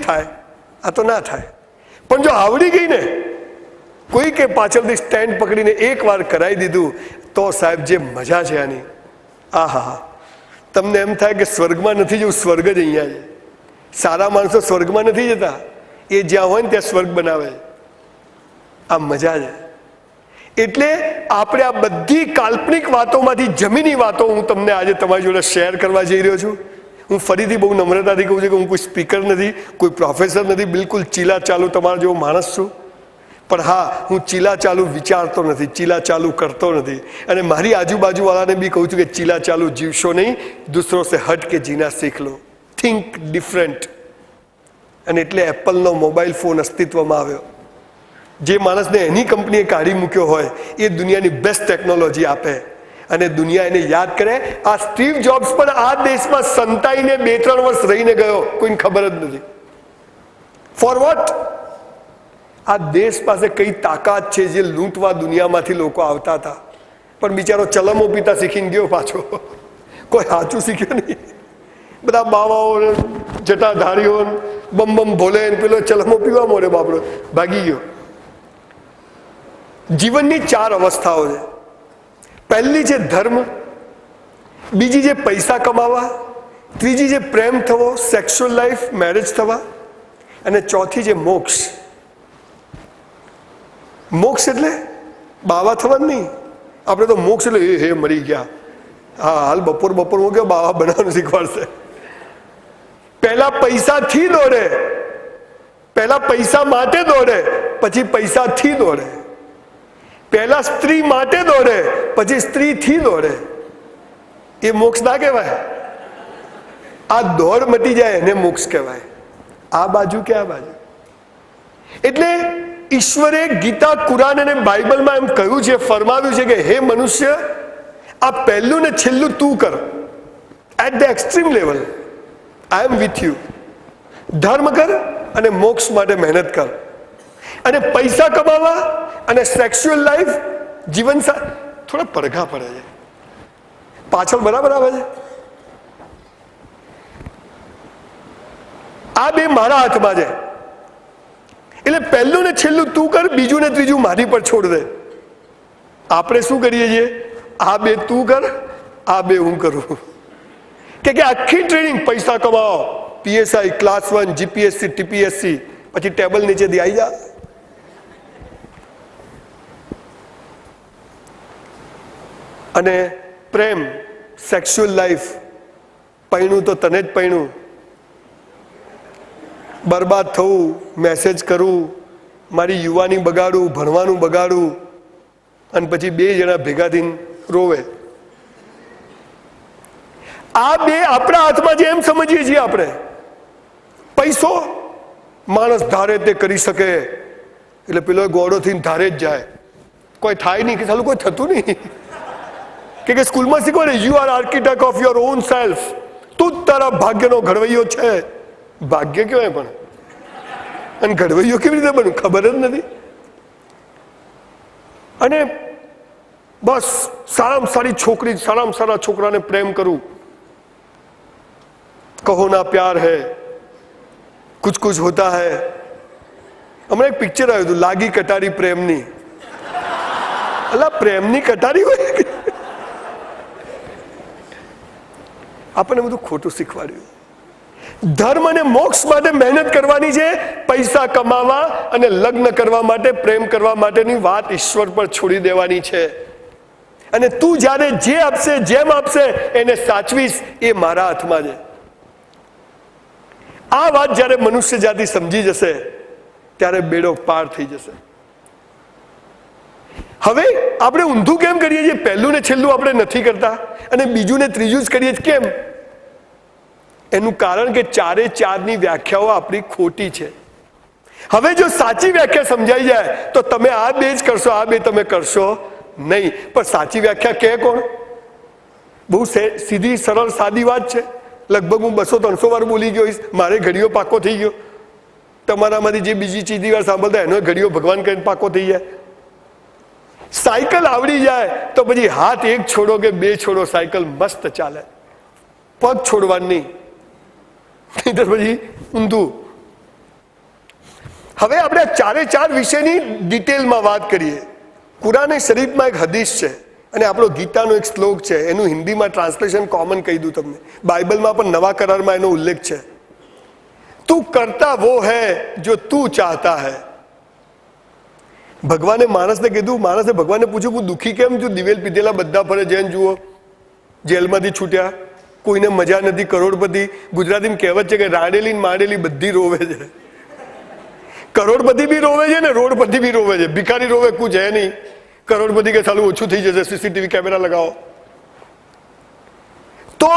થાય, આ તો ના થાય. પણ જો આવડી ગઈ ને, કોઈ કે પાછળથી સ્ટેન્ડ પકડીને એકવાર કરાવી દીધું તો સાહેબ જે મજા છે આની, આહા, તમને એમ થાય કે સ્વર્ગમાં નથી જવું, સ્વર્ગ જ અહીંયા છે. સારા માણસો સ્વર્ગમાં નથી જતા, એ જ્યાં હોય ને ત્યાં સ્વર્ગ બનાવે. આ મજા છે. એટલે આપણે આ બધી કાલ્પનિક વાતોમાંથી જમીની વાતો હું તમને આજે તમારી જોડે શેર કરવા જઈ રહ્યો છું. હું ફરીથી બહુ નમ્રતાથી કહું છું કે હું કોઈ સ્પીકર નથી, કોઈ પ્રોફેસર નથી, બિલકુલ ચીલા ચાલુ તમારા જેવો માણસ છું. પણ હા, હું ચીલા ચાલુ વિચારતો નથી, ચીલા ચાલુ કરતો નથી. અને મારી આજુબાજુવાળાને બી કહું છું કે ચીલા ચાલુ જીવશો નહીં, દૂસરો સે હટ કે જીના શીખ લો, થિંક ડિફરન્ટ. અને એટલે એપલનો મોબાઈલ ફોન અસ્તિત્વમાં આવ્યો. જે માણસને એની કંપનીએ કાઢી મૂક્યો હોય એ દુનિયાની બેસ્ટ ટેકનોલોજી આપે અને દુનિયા એને યાદ કરે. આ સ્ટીવ જોબ્સ પણ આ દેશમાં સંતાઈને 2-3 વર્ષ રહીને ગયો, કોઈને ખબર જ નથી. For what? આ દેશ પાસે કઈ તાકાત છે જે લૂંટવા દુનિયામાંથી લોકો આવતા હતા, પણ બિચારો ચલમો પીતા શીખીને ગયો પાછો, કોઈ સાચું શીખ્યો નહીં. બધા બાવાઓ જટાધારીઓ બમ બમ ભોલે પેલો ચલમો પીવા મોડે બાપડો ભાગી ગયો. જીવનની 4 અવસ્થાઓ છે. પહેલી છે ધર્મ, બીજી છે પૈસા કમાવા, ત્રીજી છે પ્રેમ થવો, સેક્સ્યુઅલ લાઈફ, મેરેજ થવા, અને ચોથી છે મોક્ષ. મોક્ષ એટલે બાવા થવા નહીં. આપણે તો મોક્ષ એટલે હે મરી ગયા. હા, હાલ બપોર હું કે બાવા બનાવવાનું શીખવાડશે. પહેલા પૈસાથી દોડે, પહેલા પૈસા માટે દોડે, પછી પૈસાથી દોડે. પહેલા સ્ત્રી માટે દોડે, પછી સ્ત્રીથી દોડે. એ મોક્ષ ના કહેવાય. આ દોડ મટી જાય એને મોક્ષ કહેવાય. આ બાજુ કે આ બાજુ. એટલે ઈશ્વરે ગીતા, કુરાન અને બાઇબલમાં એમ કહ્યું છે, ફરમાવ્યું છે કે હે મનુષ્ય, આ પહેલું ને છેલ્લું તું કર. At the extreme level I am with you. ધર્મ કર અને મોક્ષ માટે મહેનત કર. અને પૈસા કમાવા અને સેક્સ્યુઅલ લાઈફ, જીવન થોડા પડઘા પડે છે પાછળ, બરાબર આવે છે. આ બે મારા હાથમાં છે. એટલે પહેલું ને છેલ્લું તું કર, બીજું ને ત્રીજું મારી પર છોડ દે. આપણે શું કરીએ છીએ? આ બે તું કર, આ બે હું કરું. કે આખી ટ્રેનિંગ પૈસા કમાઓ, PSI, ક્લાસ 1, GPSC, TPSC, પછી ટેબલ નીચેથી આવી જા. અને પ્રેમ, સેક્સ્યુઅલ લાઈફ, પૈણું તો તને જ પૈણું, બરબાદ થવું, મેસેજ કરવું, મારી યુવાની બગાડું, ભણવાનું બગાડું, અને પછી 2 જણા ભેગા થઈને રોવે. આ બે આપણા હાથમાં છે એમ સમજીએ છીએ આપણે. પૈસો માણસ ધારે તે કરી શકે, એટલે પેલો ગોળો થઈને ધારે જ જાય. કોઈ થાય નહીં કે ચાલો કોઈ થતું નહીં. કે સ્કૂલમાં શીખવાડે you are architect of your own self. તું જ તારા ભાગ્યનો ઘડવૈયો છે. ભાગ્ય કહેવાય પણ, અને ઘડવૈયો કેવી રીતે બન્યું ખબર જ નથી. અને બસ સારામાં સારી છોકરી, સારામાં સારા છોકરાને પ્રેમ કરું. કહો ના પ્યાર હૈ, કુછ કુછ હોતા હૈ. હમણાં એક પિક્ચર આવ્યું હતું લાગી કટારી પ્રેમની. અલા પ્રેમની કટારી હોય. આપણને બધું ખોટું શીખવાડ્યું. ધર્મ અને મોક્ષ માટે મહેનત કરવાની છે. પૈસા કમાવા અને લગ્ન કરવા માટે, પ્રેમ કરવા માટેની વાત ઈશ્વર પર છોડી દેવાની છે. અને તું જ્યારે જે આપશે, જેમ આપશે એને સાચવીશ, એ મારા હાથમાં છે. આ વાત જ્યારે મનુષ્ય જાતિ સમજી જશે ત્યારે બેડો પાર થઈ જશે. હવે આપણે ઊંધું કેમ કરીએ છીએ? પહેલું ને છેલ્લું આપણે નથી કરતા અને બીજું ને ત્રીજું જ કરીએ. કેમ? એનું કારણ કે 4-4ની વ્યાખ્યાઓ આપણી ખોટી છે. હવે જો સાચી વ્યાખ્યા સમજાઈ જાય તો તમે આ બે જ કરશો, આ બે તમે કરશો નહીં. પણ સાચી વ્યાખ્યા કહે કોણ? બહુ સીધી સરળ સાદી વાત છે. લગભગ હું 200-300 વાર બોલી ગયો. મારે ઘડીઓ પાકો થઈ ગયો. તમારામાંથી જે બીજી ચીજી વાર સાંભળતા એનો ઘડીઓ ભગવાન કરીને પાકો થઈ જાય. સાયકલ આવડી જાય તો પછી હાથ એક છોડો કે બે છોડો, સાયકલ મસ્ત ચાલે. પગ છોડવાનું નહીં, નહીં તો પછી ઊંધું. હવે આપણે ચારે ચાર વિષયની ડિટેલમાં વાત કરીએ. કુરાન શરીફમાં એક હદીસ છે અને આપણો ગીતાનો એક શ્લોક છે, એનું હિન્દીમાં ટ્રાન્સલેશન કોમન કહી દઉં તમને. બાઇબલમાં પણ નવા કરારમાં એનો ઉલ્લેખ છે. તું કરતા વો હૈ જો તું ચાહતા હૈ. ભગવાને માણસને કીધું, માણસે ભગવાનને પૂછ્યું હું દુઃખી કેમ છું? દિવેલ પીધેલા બધા ફરે, જૈન જુઓ, જેલમાંથી છૂટ્યા, કોઈને મજા નથી, કરોડપતિ. ગુજરાતીમાં કહેવત છે કે રાડેલી ને માડેલી બધી રોવે છે. કરોડપતિ બી રોવે છે ને રોડપતિ બી રોવે છે. ભિખારી રોવે કુછ હે નહીં. કરોડપતિ કે સાલું ઓછું થઈ જશે, સીસીટીવી કેમેરા લગાવો. તો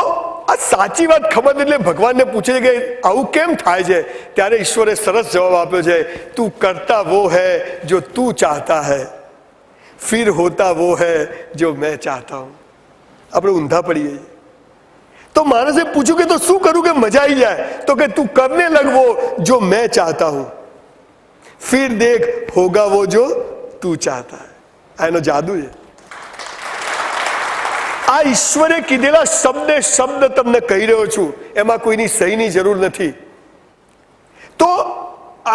આ સાચી વાત ખબર એટલે ભગવાનને પૂછે છે કે આવું કેમ થાય છે? ત્યારે ઈશ્વરે સરસ જવાબ આપ્યો છે, તું કરતા વો હૈ જો તું ચાહતા હૈ, ફિર હોતા વો હૈ જો મેં ચાહતા હું. આપણે ઊંધા પડીએ. તો માણસે પૂછ્યું કે તો શું કરું કે મજા આવી જાય? તો કે તું કરને લગવો જો મેં ચાહતા હું, ફિર દેખ હોગા વો જો તું ચાહતા હૈ. આ એનો જાદુ છે. આ ઈશ્વરે કીધેલા શબ્દે શબ્દ તમને કહી રહ્યો છું, એમાં કોઈની સહીની જરૂર નથી. તો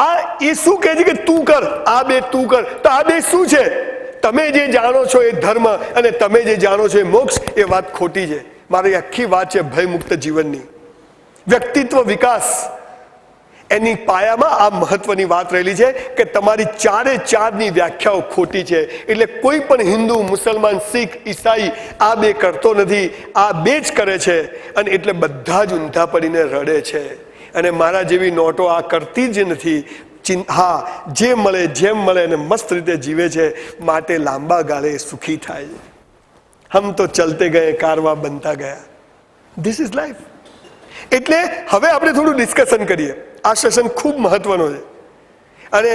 આ એ શું કહે છે કે તું કર, આ બે તું કર. તો આ બે શું છે? તમે જે જાણો છો એ ધર્મ અને તમે જે જાણો છો એ મોક્ષ. એ વાત ખોટી છે. મારી આખી વાત છે ભયમુક્ત જીવનની, વ્યક્તિત્વ વિકાસ. એની પાયામાં આ મહત્વની વાત રહેલી છે કે તમારી ચારે ચારની વ્યાખ્યાઓ ખોટી છે. એટલે કોઈ પણ હિન્દુ, મુસલમાન, શીખ, ઈસાઈ આ બે કરતો નથી, આ બે જ કરે છે. અને એટલે બધા જ ઊંધા પડીને રડે છે. અને મારા જેવી નોટો આ કરતી જ નથી. હા, જે મળે જેમ મળે અને મસ્ત રીતે જીવે છે, માટે લાંબા ગાળે સુખી થાય છે. હમ તો ચલતે ગયે, કારવા બનતા ગયા. This is life. એટલે હવે આપણે થોડું ડિસ્કશન કરીએ. આ સેશન ખૂબ મહત્વનો છે અને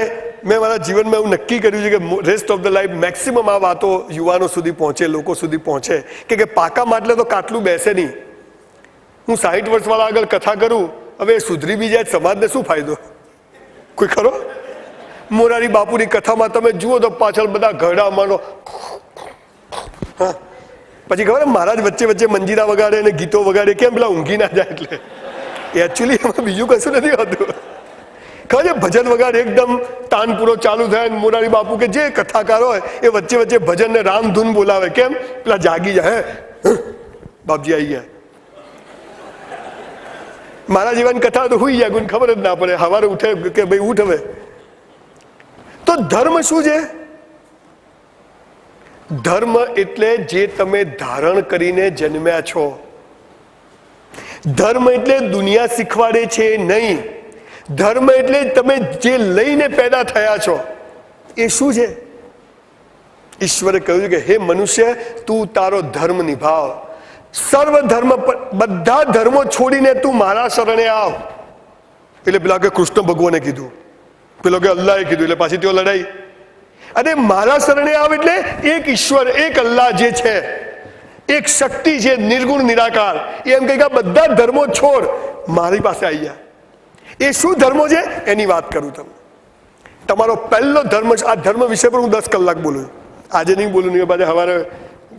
મેં મારા જીવનમાં એવું નક્કી કર્યું છે કે rest of the life maximum આ વાતો યુવાનો સુધી પહોંચે, લોકો સુધી પહોંચે. કે પાકા માટલે તો કાટલું બેસે નહીં. હું 60 વર્ષવાળા આગળ કથા કરું, હવે સુધરી બી જાય, સમાજને શું ફાયદો? કોઈ ખરો? મોરારી બાપુની કથામાં તમે જુઓ તો પાછળ બધા ઘરડા માનો. હા, પછી ખબર મહારાજ વચ્ચે વચ્ચે મંજીરા વગાડે અને ગીતો વગાડે, કેમ? પેલા ઊંઘી ના જાય એટલે. એકચ્યુઅલી એમાં બીજું કશું નથી હોતું. ખબર છે, ભજન વગાડ એકદમ તાનપૂરો ચાલુ થાય. મોરારી બાપુ કે જે કથાકાર હોય એ વચ્ચે વચ્ચે ભજન ને રામધૂન બોલાવે. કેમ? પેલા જાગી જાય, હે બાપજી આવી ગયા. મારા જીવન કથા તો હુઈ જાય, કોઈને ખબર જ ના પડે. સવારે ઉઠે કે ભાઈ ઉઠ હવે. તો ધર્મ શું છે? ધર્મ એટલે જે તમે ધારણ કરીને જન્મ્યા છો. ધર્મ એટલે દુનિયા શીખવાડે છે નહીં. ધર્મ એટલે તમે જે લઈને પેદા થયા છો એ શું છે? ઈશ્વરે કહ્યું કે હે મનુષ્ય, તું તારો ધર્મ નિભાવ. સર્વ ધર્મ, બધા ધર્મો છોડીને તું મારા શરણે આવ. એટલે પેલા કે કૃષ્ણ ભગવાને કીધું, પેલો કે અલ્લાહે કીધું, એટલે પાછી તેઓ લડાઈ. અને મારા શરણે આવ એટલે એક ઈશ્વર, એક અલ્લાહ જે છે, એક શક્તિ છે, નિર્ગુણ નિરાકાર. એમ કહે કે બધા ધર્મો છોડ, મારી પાસે આવી જાય. એ શું ધર્મો છે એની વાત કરું તમને. તમારો પહેલો ધર્મ, આ ધર્મ વિશે પર હું 10 કલાક બોલું. આજે નહીં બોલું, નહીં પાછા સવારે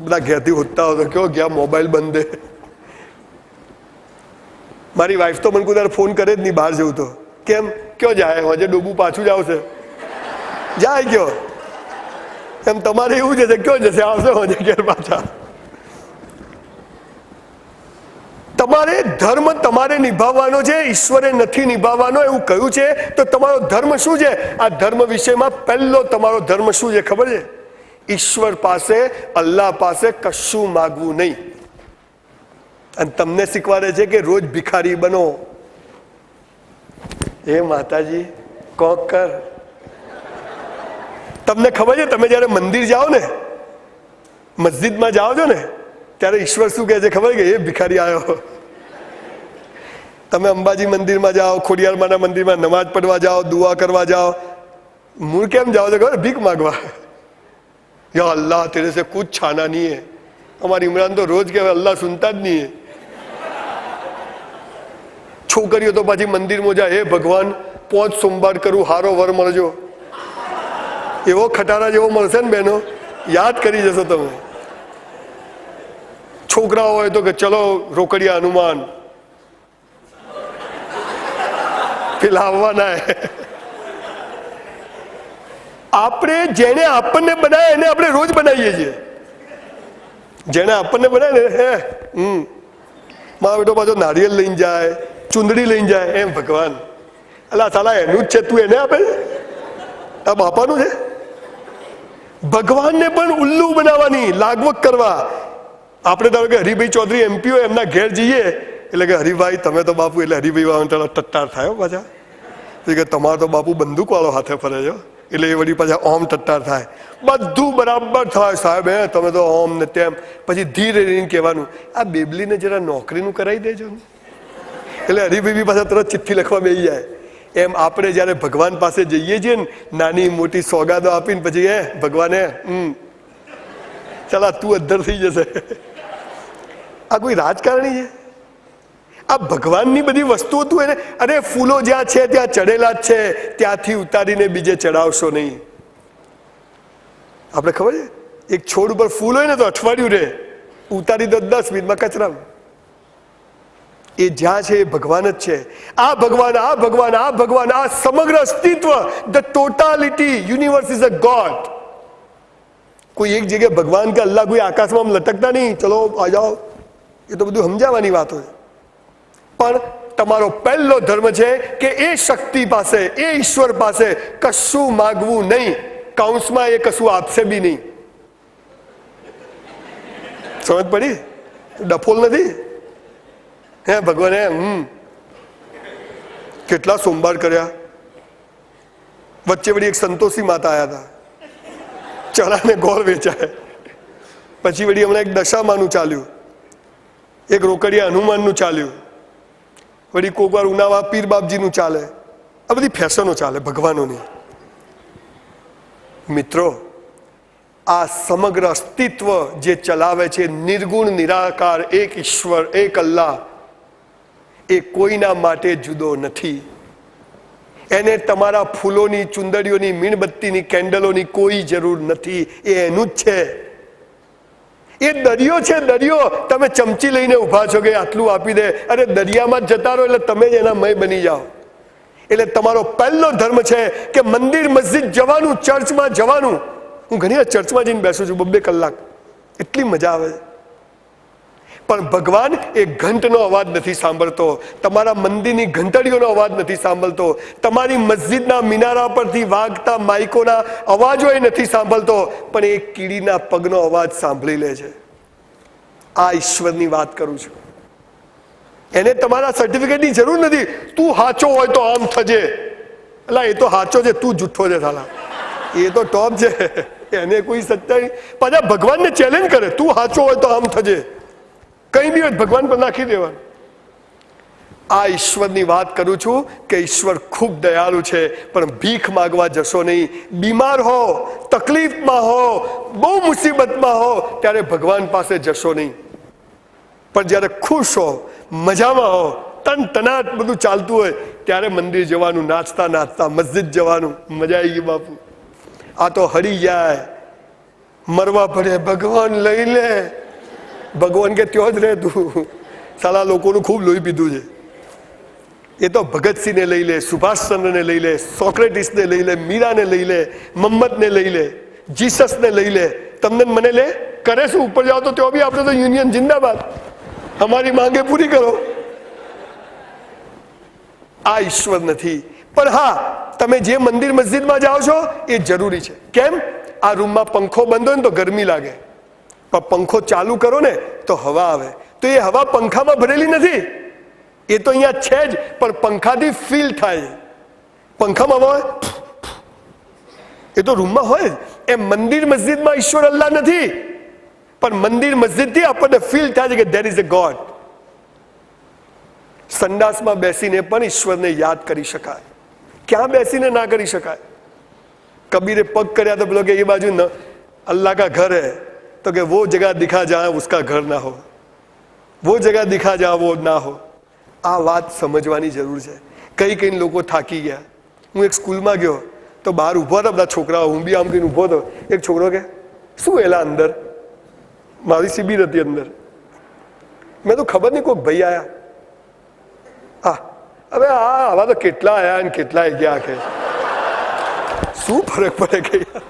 બધા ઘેરથી હોતા હોય તો કેવો ગયા મોબાઈલ બંધ. મારી વાઈફ તો મને કોઈ ફોન કરે જ નહીં બહાર જવું તો. કેમ? કયો જાય? હજે ડોબું પાછું જ આવશે. જાય કયો? એમ તમારે એવું છે, કયો જશે? આવશે હજે ઘેર પાછા. તમારે ધર્મ તમારે નિભાવવાનો છે, ઈશ્વરે નથી નિભાવવાનો એવું કહ્યું છે. તો તમારો ધર્મ શું છે? આ ધર્મ વિષયમાં પહેલો તમારો ધર્મ શું છે ખબર છે? ઈશ્વર પાસે, અલ્લાહ પાસે કશું માગવું નહીં. અને તમને શીખવાડે છે કે રોજ ભિખારી બનો. હે માતાજી કોક કર. તમને ખબર છે, તમે જયારે મંદિર જાઓ ને, મસ્જિદમાં જાઓ છો ને, ત્યારે ઈશ્વર શું કહે છે ખબર? કે એ ભિખારી આવ્યો. તમે અંબાજી મંદિરમાં જાઓ, ખોડિયારમાંના મંદિરમાં નમાજ પઢવા જાઓ, દુઆ કરવા જાઓ, મૂળ કેમ જાઓ છો ખબર? ભીખ માગવા. યા અલ્લાહ તેરે સે કુછ છાના નહીં હે. અમારી ઇમરાન તો રોજ કહેવાય અલ્લાહ સુનતા જ નહીં. છોકરીઓ તો પાછી મંદિરમાં જાય, હે ભગવાન 5 સોમવાર કરું, હારો વર મળજો. એવો ખટારા જેવો મળશે ને બહેનો, યાદ કરી જશો તમે. છોકરાઓ હોય તો કે ચલો રોકડિયા હનુમાન, પેલા આવવાના. આપણે જેને આપણને બનાવે એને આપણે રોજ બનાવીએ છીએ. જેને આપણને બનાવે ને મારો બેટો પાછો નારિયેલ લઈને જાય, ચુંદડી લઈને જાય, એમ ભગવાન અલા સાલા એનું જ છે, તું એને આપે? આ બાપાનું છે. ભગવાનને પણ ઉલ્લુ બનાવવાની, લાગવક કરવા. આપણે ધારો કે હરિભાઈ ચૌધરી MP હોય, એમના ઘેર જઈએ એટલે કે હરિભાઈ તમે તો બાપુ, એટલે હરિભાઈ વાળા ટટ્ટાર થાય પાછા, કે તમારો તો બાપુ બંદૂક વાળો હાથે ફરે છે, એટલે એ વળી પાછા ઓમ ટટ્ટાર થાય. બધું બરાબર થાય સાહેબ, તમે તો ઓમ ને તેમ. પછી ધીરે રહીને કહેવાનું આ બેબલીને જરા નોકરીનું કરાવી દેજો ને, એટલે હરિભાઈ પાછા તરત ચિઠ્ઠી લખવા બેસી જાય. એમ આપણે જયારે ભગવાન પાસે જઈએ છીએ ને, નાની મોટી સોગાદો આપીને પછી ભગવાને ચાલ તું અદ્ધર થઈ જશે. આ કોઈ રાજકારણી છે? આ ભગવાનની બધી વસ્તુઓ તું એને, અરે ફૂલો જ્યાં છે ત્યાં ચડેલા જ છે, ત્યાંથી ઉતારીને બીજે ચડાવશો નહીં. આપણે ખબર છે એક છોડ ઉપર ફૂલ હોય ને તો અઠવાડિયું રહે, ઉતારી દો 10 મિનિટમાં કચરામાં. એ જ્યાં છે એ ભગવાન જ છે. આ ભગવાન, આ ભગવાન, આ ભગવાન, આ સમગ્ર અસ્તિત્વ, the totality universe is a God. કોઈ એક જગ્યાએ ભગવાન કે અલ્લાહ કોઈ આકાશમાં લટકતા નહીં, ચલો આ જાઓ, એ તો બધું સમજાવવાની વાતો છે. પણ તમારો પહેલો ધર્મ છે કે એ શક્તિ પાસે, એ ઈશ્વર પાસે કશું માગવું નહીં. કૌંસમાં એ કશું આપશે બી નહીં. સમજ પડી? ડફોલ નથી. ભગવાને કેટલા સોમવાર કર્યા. વચ્ચે વળી એક સંતોષી માતા આવ્યા હતા, ચણા ને ગોળ વેચાય. પછી વળી હમણાં એક દશામાનું ચાલ્યું, એક રોકડિયા હનુમાનનું ચાલ્યું, વળી કોક વાર ઉનાવા પીર બાપજીનું ચાલે. આ બધી ફેશનો ચાલે ભગવાનોની. મિત્રો, આ સમગ્ર અસ્તિત્વ જે ચલાવે છે, નિર્ગુણ નિરાકાર એક ઈશ્વર, એક અલ્લાહ, એ કોઈના માટે જુદો નથી. એને તમારા ફૂલોની, ચુંદડીઓની, મીણબત્તીની, કેન્ડલોની કોઈ જરૂર નથી. એ એનું જ છે. એ દરિયો છે, દરિયો. તમે ચમચી લઈને ઊભા છો કે આટલું આપી દે, અરે દરિયામાં જતા રહો એટલે તમે જ એના મય બની જાઓ. એટલે તમારો પહેલો ધર્મ છે કે મંદિર મસ્જિદ જવાનું, ચર્ચમાં જવાનું. હું ઘણી વાર ચર્ચમાં જઈને બેસું છું 2-2 કલાક, એટલી મજા આવે. પણ ભગવાન એ ઘંટનો અવાજ નથી સાંભળતો, તમારા મંદિરની ઘંટડીઓનો અવાજ નથી સાંભળતો, તમારી મસ્જિદના મિનારા પરથી વાગતા માઇકોના અવાજો એ નથી સાંભળતો, પણ એ કીડીના પગનો અવાજ સાંભળી લે છે. આ ઈશ્વરની વાત કરું છું. એને તમારા સર્ટિફિકેટની જરૂર નથી. તું સાચો હોય તો આમ થજે, એટલે એ તો સાચો છે, તું જુઠ્ઠો છે સાલા, એ તો ટોપ છે. એને કોઈ સત્તા પાછા ભગવાનને ચેલેન્જ કરે, તું સાચો હોય તો આમ થજે, કઈ બી હોય ભગવાન પર નાખી દેવાનું. આ ઈશ્વરની વાત કરું છું કે ઈશ્વર ખૂબ દયાળુ છે, પણ ભીખ માગવા જશો નહીં. બીમાર હો, તકલીફમાં હો, બહુ મુસીબતમાં હો, ત્યારે ભગવાન પાસે જશો નહીં. પણ જ્યારે ખુશ હો, મજામાં હો, તનતનાટ બધું ચાલતું હોય, ત્યારે મંદિર જવાનું, નાચતા નાચતા મસ્જિદ જવાનું. મજા આવી ગઈ બાપુ. આ તો હરી જાય, મરવા પડે, ભગવાન લઈ લે. ભગવાન કે ત્યો જ રહે તું, સાલા લોકોનું ખૂબ લોહી પીધું છે. એ તો ભગતસિંહને લઈ લે, સુભાષચંદ્રને લઈ લે, સોક્રેટિસને લઈ લે, મીરાને લઈ લે, મહમ્મદને લઈ લે, જીસસને લઈ લે, તમને મને લે. કરે શું? ઉપર જાઓ તો ત્યાં બી આપણે તો યુનિયન જિંદાબાદ, અમારી માંગે પૂરી કરો. આ ઈશ્વર નથી. પણ હા, તમે જે મંદિર મસ્જિદમાં જાઓ છો એ જરૂરી છે. કેમ? આ રૂમમાં પંખો બંધ હોય ને તો ગરમી લાગે, પણ પંખો ચાલુ કરો ને તો હવા આવે. તો એ હવા પંખામાં ભરેલી નથી, એ તો અહીંયા છે જ, પણ પંખાથી ફીલ થાય. પંખામાં હોય એ તો રૂમમાં હોય જ. એ મંદિર મસ્જિદમાં ઈશ્વર અલ્લાહ નથી, પણ મંદિર મસ્જિદથી આપણને ફીલ થાય છે કે ધેર ઇઝ અ ગોડ. સંડાસમાં બેસીને પણ ઈશ્વરને યાદ કરી શકાય. ક્યાં બેસીને ના કરી શકાય? કબીરે પગ કર્યા તો પેલો કે એ બાજુ ન અલ્લાહ કા ઘર હૈ, તો કે वो जगह दिखा जहां उसका घर ना हो, वो जगह दिखा जहां वो ना हो. આ વાત સમજવાની જરૂર છે. કઈ કઈ લોકો થાકી ગયા. હું એક સ્કૂલમાં ગયો તો બહાર ઊભો હતા બધા છોકરાઓ, હું બી આમ કહીને ઊભો હતો. એક છોકરો કે શું એલા અંદર? મારી શિબિર હતી અંદર. મેં તો ખબર નહીં કોઈ ભાઈ આયા. હા, હવે આવા તો કેટલા આયા ને કેટલાય ગયા. કે શું ફરક પડે કે યાર?